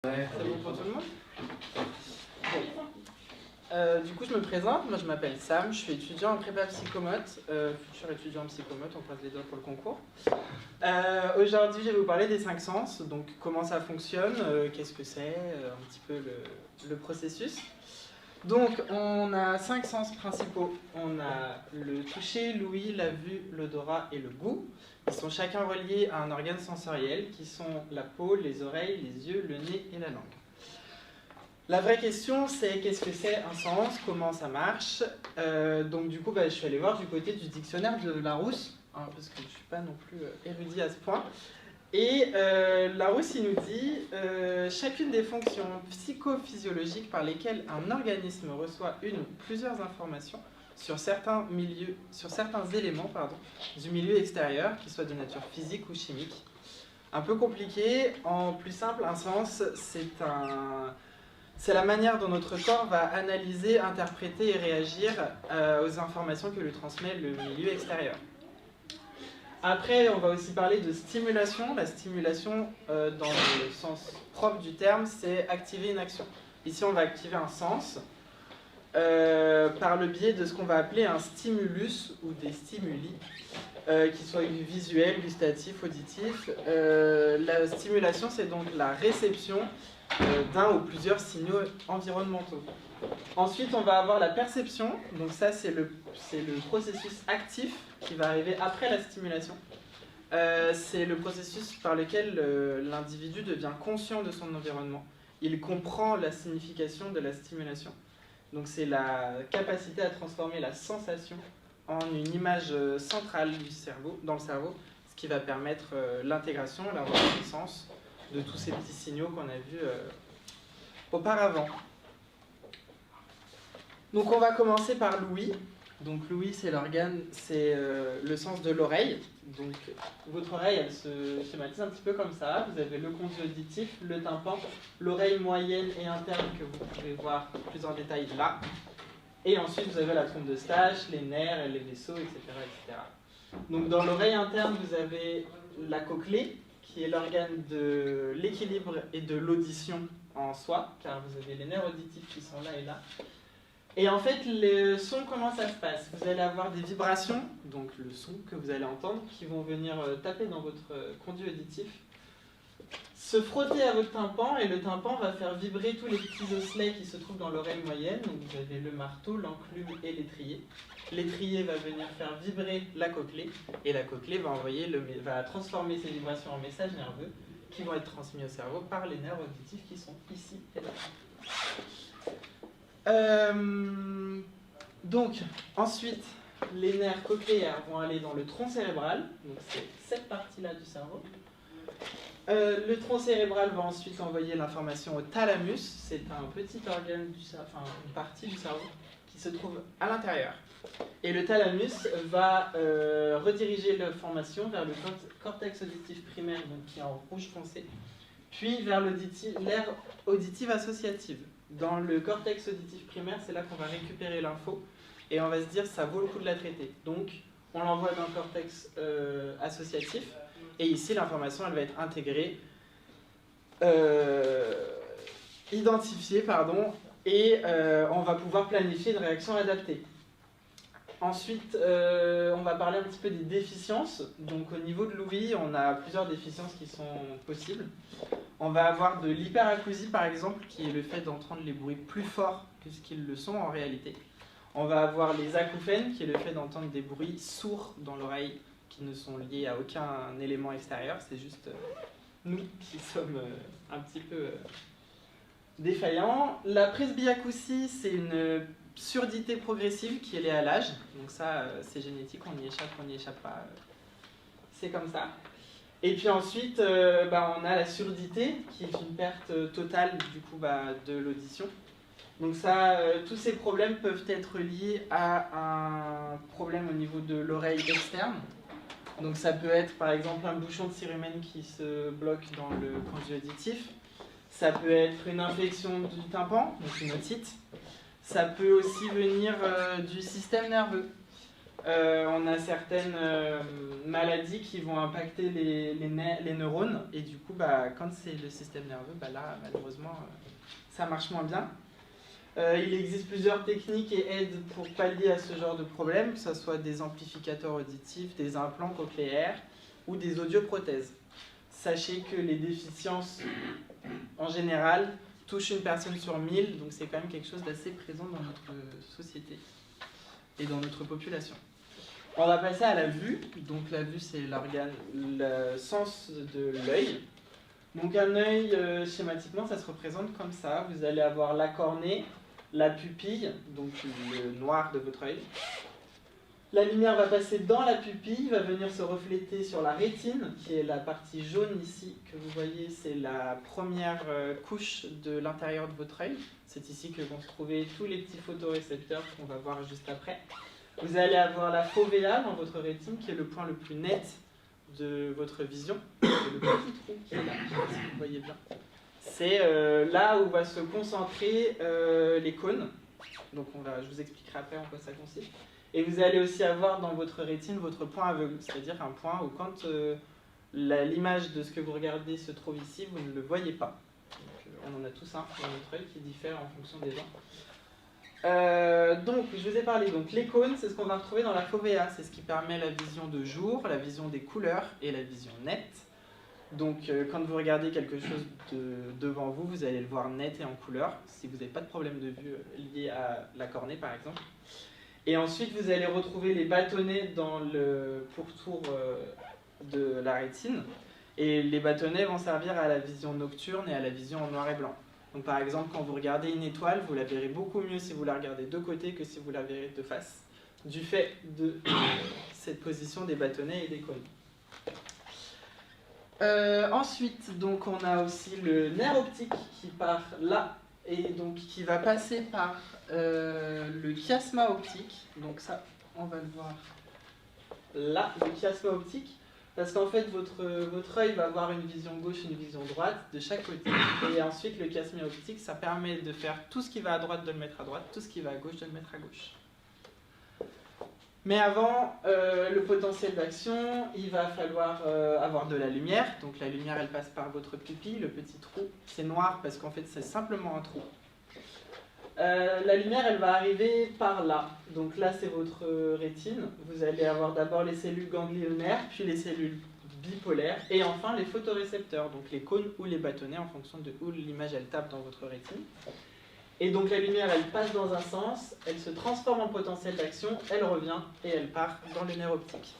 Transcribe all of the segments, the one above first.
C'est bon pour tout le monde? Du coup, je me présente. Moi, je m'appelle Sam. Je suis étudiant en prépa psychomote, futur étudiant en psychomote. On croise les doigts pour le concours. Aujourd'hui, je vais vous parler des 5 sens. Donc, comment ça fonctionne, qu'est-ce que c'est, un petit peu le processus. Donc, on a 5 sens principaux. On a le toucher, l'ouïe, la vue, l'odorat et le goût. Ils sont chacun reliés à un organe sensoriel qui sont la peau, les oreilles, les yeux, le nez et la langue. La vraie question, c'est qu'est-ce que c'est un sens, comment ça marche. Donc du coup, je suis allé voir du côté du dictionnaire de Larousse, hein, parce que je ne suis pas non plus érudit à ce point. Et Larousse, il nous dit chacune des fonctions psychophysiologiques par lesquelles un organisme reçoit une ou plusieurs informations sur certains éléments du milieu extérieur, qu'ils soient de nature physique ou chimique. Un peu compliqué, en plus simple, un sens, c'est la manière dont notre corps va analyser, interpréter et réagir aux informations que lui transmet le milieu extérieur. Après, on va aussi parler de stimulation. La stimulation, dans le sens propre du terme, c'est activer une action. Ici, on va activer un sens par le biais de ce qu'on va appeler un stimulus ou des stimuli, qu'ils soient visuels, gustatifs, auditifs. La stimulation, c'est donc la réception d'un ou plusieurs signaux environnementaux. Ensuite, on va avoir la perception. Donc ça, c'est le processus actif qui va arriver après la stimulation. C'est le processus par lequel l'individu devient conscient de son environnement. Il comprend la signification de la stimulation. Donc c'est la capacité à transformer la sensation en une image centrale dans le cerveau, ce qui va permettre l'intégration et la reconnaissance de tous ces petits signaux qu'on a vus auparavant. Donc on va commencer par l'ouïe. Donc l'ouïe, c'est l'organe, c'est le sens de l'oreille. Donc votre oreille, elle se schématise un petit peu comme ça. Vous avez le conduit auditif, le tympan, l'oreille moyenne et interne que vous pouvez voir plus en détail là. Et ensuite vous avez la trompe d'Eustache, les nerfs, les vaisseaux, etc., etc. Donc dans l'oreille interne, vous avez la cochlée, qui est l'organe de l'équilibre et de l'audition en soi, car vous avez les nerfs auditifs qui sont là et là. Et en fait, le son, comment ça se passe? Vous allez avoir des vibrations, donc le son que vous allez entendre, qui vont venir taper dans votre conduit auditif, se frotter à votre tympan, et le tympan va faire vibrer tous les petits osselets qui se trouvent dans l'oreille moyenne. Donc vous avez le marteau, l'enclume et l'étrier. L'étrier va venir faire vibrer la cochlée, et la cochlée va transformer ces vibrations en messages nerveux qui vont être transmis au cerveau par les nerfs auditifs qui sont ici et là. Donc, ensuite, les nerfs cochléaires vont aller dans le tronc cérébral, donc c'est cette partie-là du cerveau. Le tronc cérébral va ensuite envoyer l'information au thalamus, c'est un petit organe une partie du cerveau qui se trouve à l'intérieur. Et le thalamus va rediriger l'information vers le cortex auditif primaire, donc qui est en rouge foncé, puis vers l'aire auditive associative. Dans le cortex auditif primaire, c'est là qu'on va récupérer l'info et on va se dire ça vaut le coup de la traiter. Donc on l'envoie dans le cortex associatif et ici l'information elle va être intégrée, identifiée et on va pouvoir planifier une réaction adaptée. Ensuite, on va parler un petit peu des déficiences. Donc au niveau de l'ouïe, on a plusieurs déficiences qui sont possibles. On va avoir de l'hyperacousie par exemple, qui est le fait d'entendre les bruits plus forts que ce qu'ils le sont en réalité. On va avoir les acouphènes, qui est le fait d'entendre des bruits sourds dans l'oreille, qui ne sont liés à aucun élément extérieur, c'est juste nous qui sommes un petit peu défaillants. La presbyacousie, c'est une surdité progressive qui est liée à l'âge, donc ça c'est génétique, on n'y échappe pas, c'est comme ça. Et puis ensuite, on a la surdité, qui est une perte totale du coup, de l'audition. Donc ça, tous ces problèmes peuvent être liés à un problème au niveau de l'oreille externe. Donc ça peut être par exemple un bouchon de cérumen qui se bloque dans le conduit auditif. Ça peut être une infection du tympan, donc une otite. Ça peut aussi venir du système nerveux. On a certaines maladies qui vont impacter les neurones, et du coup, quand c'est le système nerveux, là, malheureusement, ça marche moins bien. Il existe plusieurs techniques et aides pour pallier à ce genre de problème, que ce soit des amplificateurs auditifs, des implants cochléaires ou des audioprothèses. Sachez que les déficiences, en général, touchent une personne sur 1000, donc c'est quand même quelque chose d'assez présent dans notre société et dans notre population. On va passer à la vue. Donc la vue, c'est le sens de l'œil. Donc un œil, schématiquement, ça se représente comme ça. Vous allez avoir la cornée, la pupille, donc le noir de votre œil. La lumière va passer dans la pupille, va venir se refléter sur la rétine, qui est la partie jaune ici que vous voyez, c'est la première couche de l'intérieur de votre œil. C'est ici que vont se trouver tous les petits photorécepteurs qu'on va voir juste après. Vous allez avoir la fovea dans votre rétine, qui est le point le plus net de votre vision. C'est le petit trou qui est là, je ne sais pas si vous voyez bien. C'est là où va se concentrer les cônes. Donc je vous expliquerai après en quoi ça consiste. Et vous allez aussi avoir dans votre rétine votre point aveugle, c'est-à-dire un point où quand l'image de ce que vous regardez se trouve ici, vous ne le voyez pas. Donc, on en a tous un dans notre œil qui diffère en fonction des gens. Donc, je vous ai parlé, donc les cônes, c'est ce qu'on va retrouver dans la fovea, c'est ce qui permet la vision de jour, la vision des couleurs et la vision nette. Donc, quand vous regardez quelque chose devant vous, vous allez le voir net et en couleur, si vous n'avez pas de problème de vue lié à la cornée, par exemple. Et ensuite, vous allez retrouver les bâtonnets dans le pourtour de la rétine. Et les bâtonnets vont servir à la vision nocturne et à la vision en noir et blanc. Donc par exemple, quand vous regardez une étoile, vous la verrez beaucoup mieux si vous la regardez de côté que si vous la verrez de face, du fait de cette position des bâtonnets et des cônes. Ensuite, donc, on a aussi le nerf optique qui part là, et donc qui va passer par le chiasma optique. Donc ça, on va le voir là, le chiasma optique. Parce qu'en fait, votre œil va avoir une vision gauche et une vision droite de chaque côté. Et ensuite, le chiasme optique, ça permet de faire tout ce qui va à droite, de le mettre à droite, tout ce qui va à gauche, de le mettre à gauche. Mais avant le potentiel d'action, il va falloir avoir de la lumière. Donc la lumière, elle passe par votre pupille, le petit trou. C'est noir parce qu'en fait, c'est simplement un trou. La lumière, elle va arriver par là. Donc là, c'est votre rétine. Vous allez avoir d'abord les cellules ganglionnaires, puis les cellules bipolaires, et enfin les photorécepteurs, donc les cônes ou les bâtonnets en fonction de où l'image elle tape dans votre rétine. Et donc la lumière, elle passe dans un sens, elle se transforme en potentiel d'action, elle revient et elle part dans le nerf optique.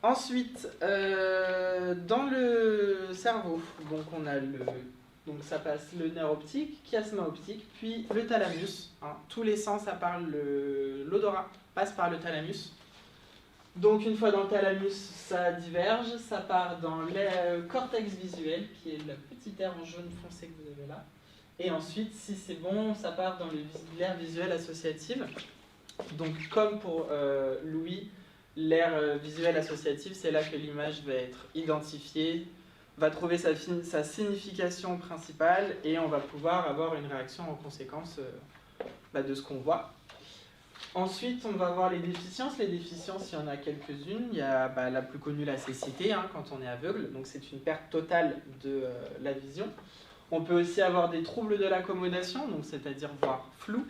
Ensuite, dans le cerveau, donc ça passe le nerf optique, chiasma optique, puis le thalamus. Tous les sens, à part l'odorat, passent par le thalamus. Donc une fois dans le thalamus, ça diverge, ça part dans le cortex visuel, qui est la petite aire en jaune foncé que vous avez là. Et ensuite, si c'est bon, ça part dans l'aire visuelle associative. Donc comme pour Louis, l'aire visuelle associative, c'est là que l'image va être identifiée, va trouver sa signification principale, et on va pouvoir avoir une réaction en conséquence de ce qu'on voit. Ensuite, on va voir les déficiences. Les déficiences, il y en a quelques-unes. Il y a la plus connue, la cécité, quand on est aveugle. Donc c'est une perte totale de la vision. On peut aussi avoir des troubles de l'accommodation, donc c'est-à-dire voir flou.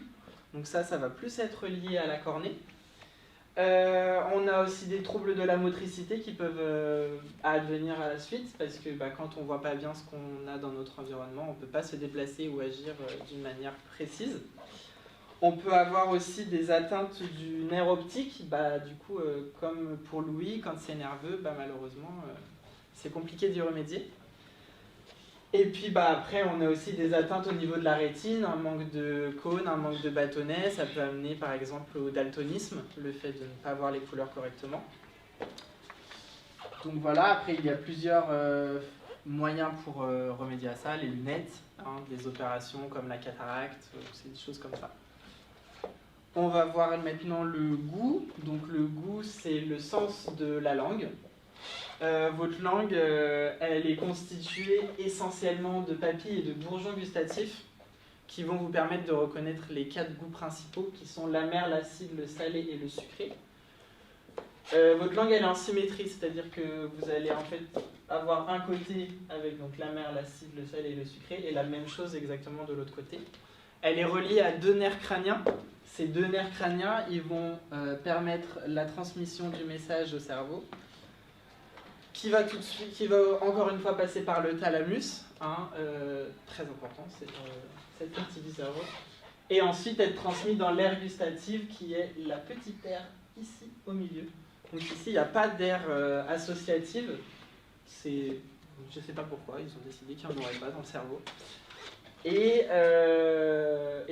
Donc ça va plus être lié à la cornée. On a aussi des troubles de la motricité qui peuvent advenir à la suite, parce que quand on ne voit pas bien ce qu'on a dans notre environnement, on ne peut pas se déplacer ou agir d'une manière précise. On peut avoir aussi des atteintes du nerf optique, du coup, comme pour Louis, quand c'est nerveux, malheureusement, c'est compliqué d'y remédier. Et puis après, on a aussi des atteintes au niveau de la rétine, un manque de cône, un manque de bâtonnet. Ça peut amener par exemple au daltonisme, le fait de ne pas voir les couleurs correctement. Donc voilà, après il y a plusieurs moyens pour remédier à ça, les lunettes, des opérations comme la cataracte, c'est des choses comme ça. On va voir maintenant le goût. Donc le goût, c'est le sens de la langue. Votre langue, elle est constituée essentiellement de papilles et de bourgeons gustatifs. qui vont vous permettre de reconnaître les 4 goûts principaux qui sont l'amer, l'acide, le salé et le sucré. Votre langue elle est en symétrie, c'est-à-dire que vous allez en fait avoir un côté avec donc l'amer, l'acide, le salé et le sucré, et la même chose exactement de l'autre côté. Elle est reliée à 2 nerfs crâniens. Ces 2 nerfs crâniens, ils vont permettre la transmission du message au cerveau, qui va encore une fois passer par le thalamus, hein, très important, c'est cette partie du cerveau, et ensuite être transmis dans l'aire gustative, qui est la petite aire ici au milieu. Donc ici, il n'y a pas d'aire associative. Je ne sais pas pourquoi, ils ont décidé qu'il n'y en aurait pas dans le cerveau. Et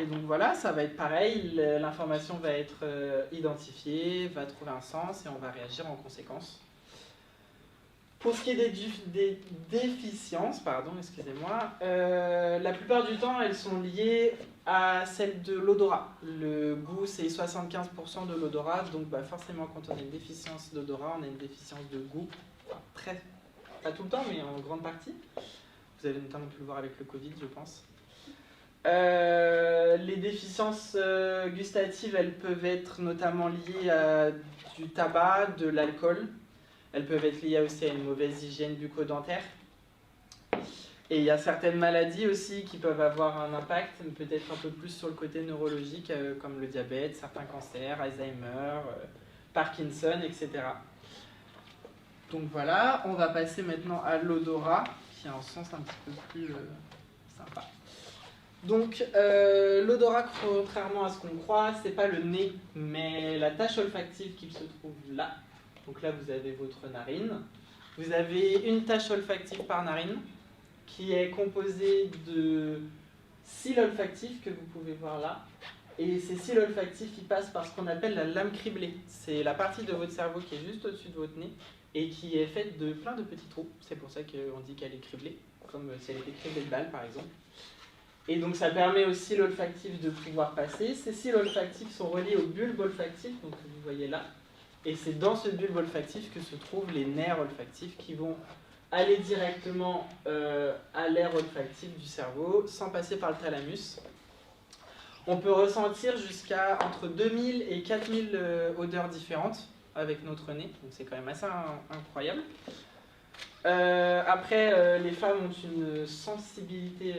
donc voilà, ça va être pareil, l'information va être identifiée, va trouver un sens et on va réagir en conséquence. Pour ce qui est des déficiences, excusez-moi, la plupart du temps, elles sont liées à celle de l'odorat. Le goût, c'est 75% de l'odorat, donc forcément, quand on a une déficience d'odorat, on a une déficience de goût. Enfin, pas tout le temps, mais en grande partie. Vous avez notamment pu le voir avec le Covid, je pense. Les déficiences gustatives, elles peuvent être notamment liées à du tabac, de l'alcool. Elles peuvent être liées aussi à une mauvaise hygiène bucco-dentaire. Et il y a certaines maladies aussi qui peuvent avoir un impact, peut-être un peu plus sur le côté neurologique, comme le diabète, certains cancers, Alzheimer, Parkinson, etc. Donc voilà, on va passer maintenant à l'odorat, qui a un sens un petit peu plus sympa. Donc l'odorat, contrairement à ce qu'on croit, c'est pas le nez, mais la tache olfactive qui se trouve là. Donc là, vous avez votre narine. Vous avez une tache olfactive par narine qui est composée de cils olfactifs que vous pouvez voir là. Et ces cils olfactifs, ils passent par ce qu'on appelle la lame criblée. C'est la partie de votre cerveau qui est juste au-dessus de votre nez et qui est faite de plein de petits trous. C'est pour ça qu'on dit qu'elle est criblée, comme si elle était criblée de balles par exemple. Et donc ça permet aux cils olfactifs de pouvoir passer. Ces cils olfactifs sont reliés au bulbe olfactif, donc que vous voyez là. Et c'est dans ce bulbe olfactif que se trouvent les nerfs olfactifs qui vont aller directement à l'aire olfactive du cerveau sans passer par le thalamus. On peut ressentir jusqu'à entre 2000 et 4000 odeurs différentes avec notre nez, donc c'est quand même assez incroyable. Après, les femmes ont une sensibilité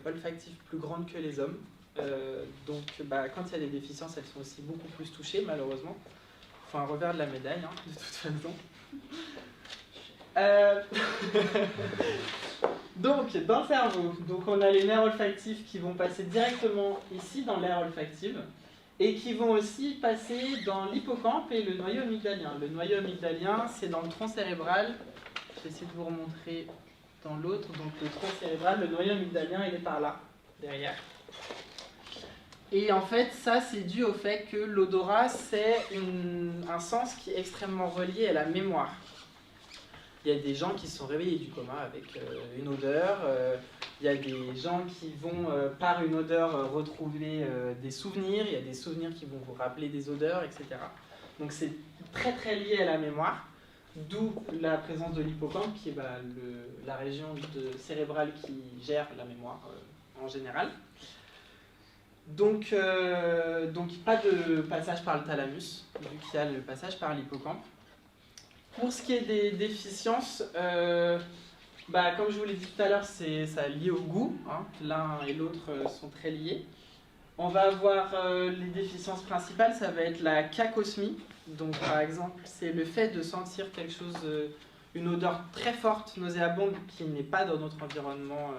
olfactive plus grande que les hommes. Donc quand il y a des déficiences, elles sont aussi beaucoup plus touchées malheureusement. Enfin, un revers de la médaille, hein, de toute façon. Donc, dans le cerveau, on a les nerfs olfactifs qui vont passer directement ici dans l'aire olfactive et qui vont aussi passer dans l'hippocampe et le noyau amygdalien. Le noyau amygdalien, c'est dans le tronc cérébral. Je vais essayer de vous remontrer dans l'autre. Donc, le tronc cérébral, le noyau amygdalien, il est par là, derrière. Et en fait, ça, c'est dû au fait que l'odorat, c'est un sens qui est extrêmement relié à la mémoire. Il y a des gens qui se sont réveillés du coma avec une odeur. Il y a des gens qui vont, par une odeur, retrouver des souvenirs. Il y a des souvenirs qui vont vous rappeler des odeurs, etc. Donc c'est très très lié à la mémoire. D'où la présence de l'hippocampe, qui est la région cérébrale qui gère la mémoire en général. Donc pas de passage par le thalamus, vu qu'il y a le passage par l'hippocampe. Pour ce qui est des déficiences, comme je vous l'ai dit tout à l'heure, ça est lié au goût. Hein. L'un et l'autre sont très liés. On va avoir les déficiences principales, ça va être la cacosmie. Donc par exemple, c'est le fait de sentir quelque chose, une odeur très forte, nauséabonde, qui n'est pas dans notre environnement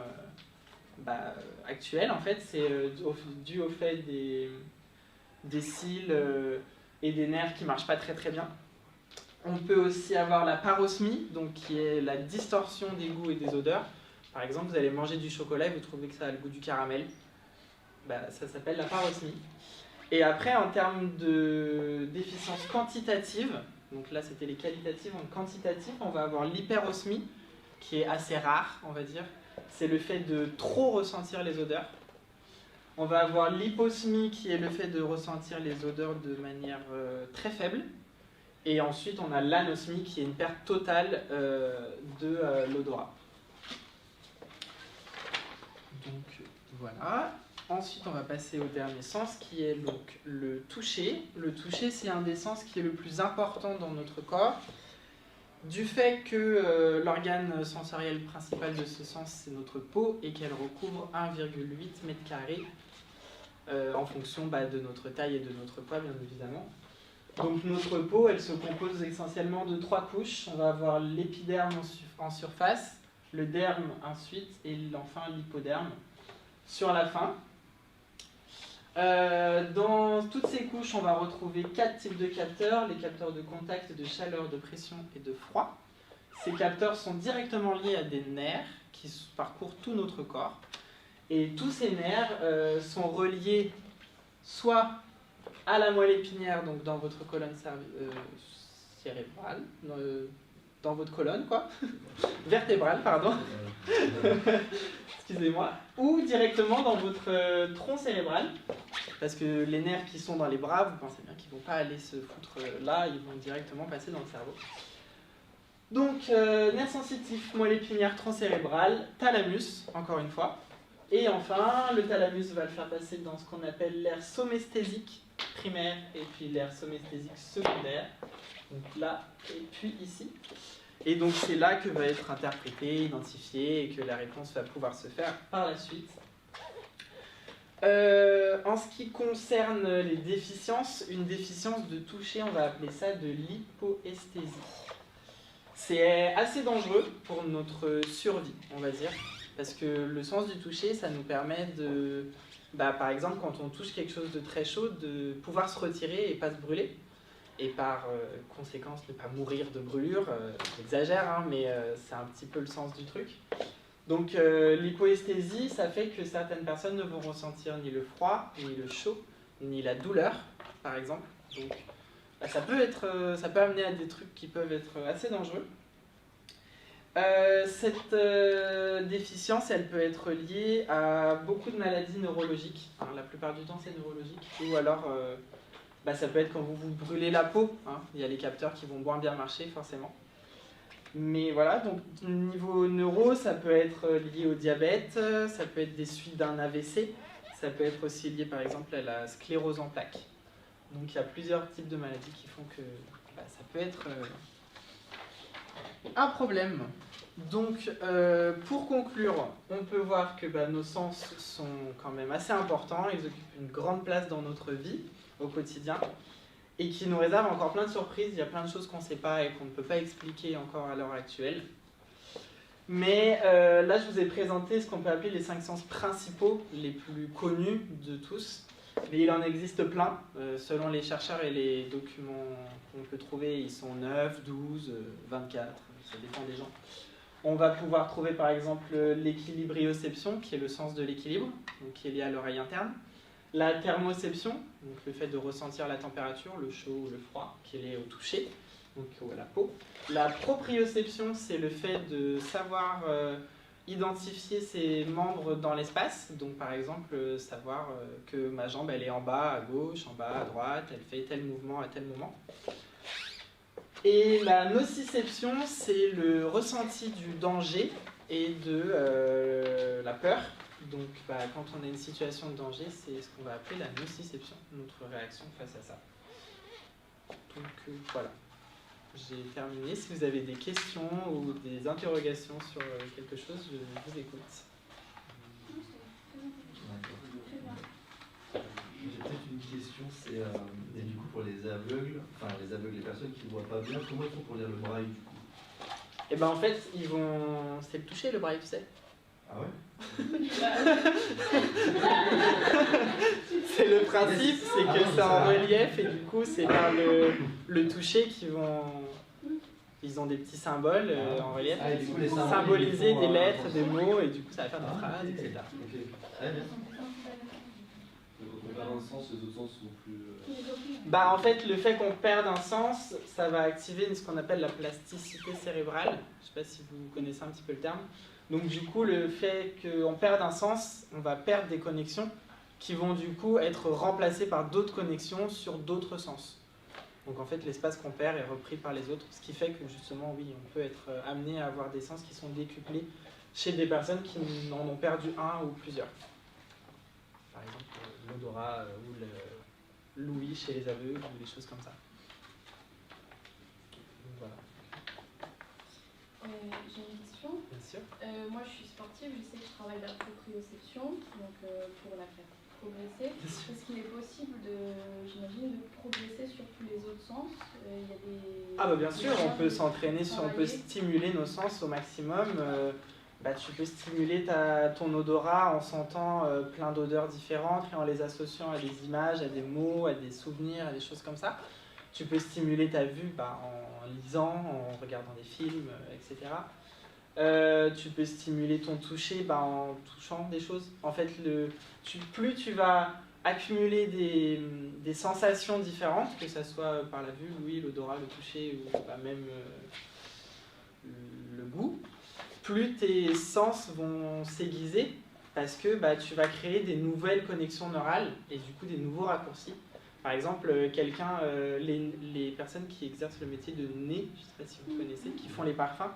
actuel. En fait, c'est dû au fait des cils et des nerfs qui ne marchent pas très très bien. On peut aussi avoir la parosmie, donc qui est la distorsion des goûts et des odeurs. Par exemple, vous allez manger du chocolat et vous trouvez que ça a le goût du caramel. Ça s'appelle la parosmie. Et après, en termes de déficience quantitative, donc là c'était les qualitatives, en quantitatif, on va avoir l'hyperosmie, qui est assez rare, on va dire. C'est le fait de trop ressentir les odeurs. On va avoir l'hyposmie, qui est le fait de ressentir les odeurs de manière très faible. Et ensuite, on a l'anosmie, qui est une perte totale de l'odorat. Donc, voilà. ensuite, on va passer au dernier sens qui est donc le toucher. Le toucher, c'est un des sens qui est le plus important dans notre corps. Du fait que l'organe sensoriel principal de ce sens, c'est notre peau et qu'elle recouvre 1,8 m², en fonction de notre taille et de notre poids, bien évidemment. Donc notre peau, elle se compose essentiellement de 3 couches. On va avoir l'épiderme en surface, le derme ensuite, et enfin l'hypoderme sur la fin. Dans toutes ces couches, on va retrouver 4 types de capteurs, les capteurs de contact, de chaleur, de pression et de froid. Ces capteurs sont directement liés à des nerfs qui parcourent tout notre corps. Et tous ces nerfs sont reliés soit à la moelle épinière, donc dans votre colonne cérébrale, dans votre colonne, quoi, vertébrale, pardon, excusez-moi, ou directement dans votre tronc cérébral, parce que les nerfs qui sont dans les bras, vous pensez bien qu'ils ne vont pas aller se foutre là, ils vont directement passer dans le cerveau. Donc, nerf sensitif, moelle épinière, tronc cérébral, thalamus, encore une fois. Et enfin, le thalamus va le faire passer dans ce qu'on appelle l'aire somesthésique primaire et puis l'aire somesthésique secondaire. Donc là et puis ici. Et donc c'est là que va être interprété, identifié et que la réponse va pouvoir se faire par la suite. En ce qui concerne les déficiences, une déficience de toucher, on va appeler ça de l'hypoesthésie. C'est assez dangereux pour notre survie, on va dire, parce que le sens du toucher, ça nous permet de, par exemple, quand on touche quelque chose de très chaud, de pouvoir se retirer et pas se brûler, et par conséquence ne pas mourir de brûlure. J'exagère, hein, mais c'est un petit peu le sens du truc. Donc l'hypoesthésie, ça fait que certaines personnes ne vont ressentir ni le froid, ni le chaud, ni la douleur, par exemple. Donc ça peut amener à des trucs qui peuvent être assez dangereux. Cette déficience, elle peut être liée à beaucoup de maladies neurologiques. Hein, la plupart du temps, c'est neurologique. Ou alors, ça peut être quand vous vous brûlez la peau. Hein, il y a les capteurs qui vont moins bien marcher, forcément. Mais voilà, donc niveau neuro, ça peut être lié au diabète, ça peut être des suites d'un AVC, ça peut être aussi lié par exemple à la sclérose en plaques. Donc il y a plusieurs types de maladies qui font que ça peut être un problème. Donc pour conclure, on peut voir que nos sens sont quand même assez importants, ils occupent une grande place dans notre vie au quotidien. Et qui nous réserve encore plein de surprises. Il y a plein de choses qu'on ne sait pas et qu'on ne peut pas expliquer encore à l'heure actuelle. Mais là, je vous ai présenté ce qu'on peut appeler les 5 sens principaux, les plus connus de tous. Mais il en existe plein. Selon les chercheurs et les documents qu'on peut trouver, ils sont 9, 12, 24, ça dépend des gens. On va pouvoir trouver par exemple l'équilibrioception, qui est le sens de l'équilibre, qui est lié à l'oreille interne. La thermoception, donc le fait de ressentir la température, le chaud ou le froid, qui est lié au toucher, donc à la peau. La proprioception, c'est le fait de savoir identifier ses membres dans l'espace. Donc par exemple, savoir que ma jambe, elle est en bas à gauche, en bas à droite, elle fait tel mouvement à tel moment. Et la nociception, c'est le ressenti du danger et de la peur. Donc quand on a une situation de danger, c'est ce qu'on va appeler la nociception, notre réaction face à ça. Donc voilà, j'ai terminé. Si vous avez des questions ou des interrogations sur quelque chose, je vous écoute. J'ai peut-être une question, c'est et du coup pour les aveugles, les personnes qui ne voient pas bien, comment ils font pour lire le braille du coup? Et ben en fait, c'est le toucher le braille, tu sais. Ah ouais? C'est le principe, c'est que c'est en relief et du coup c'est par le toucher qu'ils vont... Ils ont des petits symboles en relief, symboliser des lettres, des mots et du coup ça va faire des phrases, etc. On perd un sens, les autres sens sont plus... En fait, le fait qu'on perde un sens, ça va activer ce qu'on appelle la plasticité cérébrale. Je ne sais pas si vous connaissez un petit peu le terme. Donc du coup, le fait qu'on perde un sens, on va perdre des connexions qui vont du coup être remplacées par d'autres connexions sur d'autres sens. Donc en fait, l'espace qu'on perd est repris par les autres, ce qui fait que justement, oui, on peut être amené à avoir des sens qui sont décuplés chez des personnes qui en ont perdu un ou plusieurs. Par l'odorat ou l'ouïe chez les aveugles ou des choses comme ça. Donc, voilà. J'ai une question. Bien sûr. Moi, je suis sportive, je sais que je travaille la proprioception, donc pour la faire progresser. Est-ce qu'il est possible j'imagine, de progresser sur tous les autres sens? Il y a des... Ah bah bien sûr, on peut s'entraîner, on peut stimuler nos sens au maximum. Tu peux stimuler ton odorat en sentant plein d'odeurs différentes et en les associant à des images, à des mots, à des souvenirs, à des choses comme ça. Tu peux stimuler ta vue en lisant, en regardant des films, etc. Tu peux stimuler ton toucher en touchant des choses. En fait, plus tu vas accumuler des sensations différentes, que ce soit par la vue, l'ouïe, l'odorat, le toucher ou même le goût, plus tes sens vont s'aiguiser parce que tu vas créer des nouvelles connexions neurales et du coup des nouveaux raccourcis. Par exemple, les personnes qui exercent le métier de nez, je ne sais pas si vous connaissez, qui font les parfums,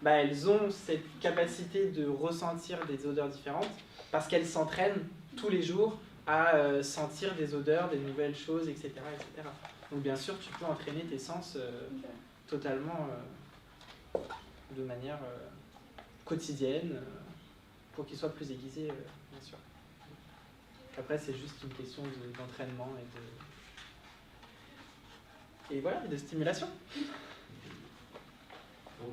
elles ont cette capacité de ressentir des odeurs différentes parce qu'elles s'entraînent tous les jours à sentir des odeurs, des nouvelles choses, etc., etc. Donc bien sûr, tu peux entraîner tes sens totalement de manière quotidienne pour qu'ils soient plus aiguisés, bien sûr. Après, c'est juste une question d'entraînement et voilà, de stimulation. Ouais.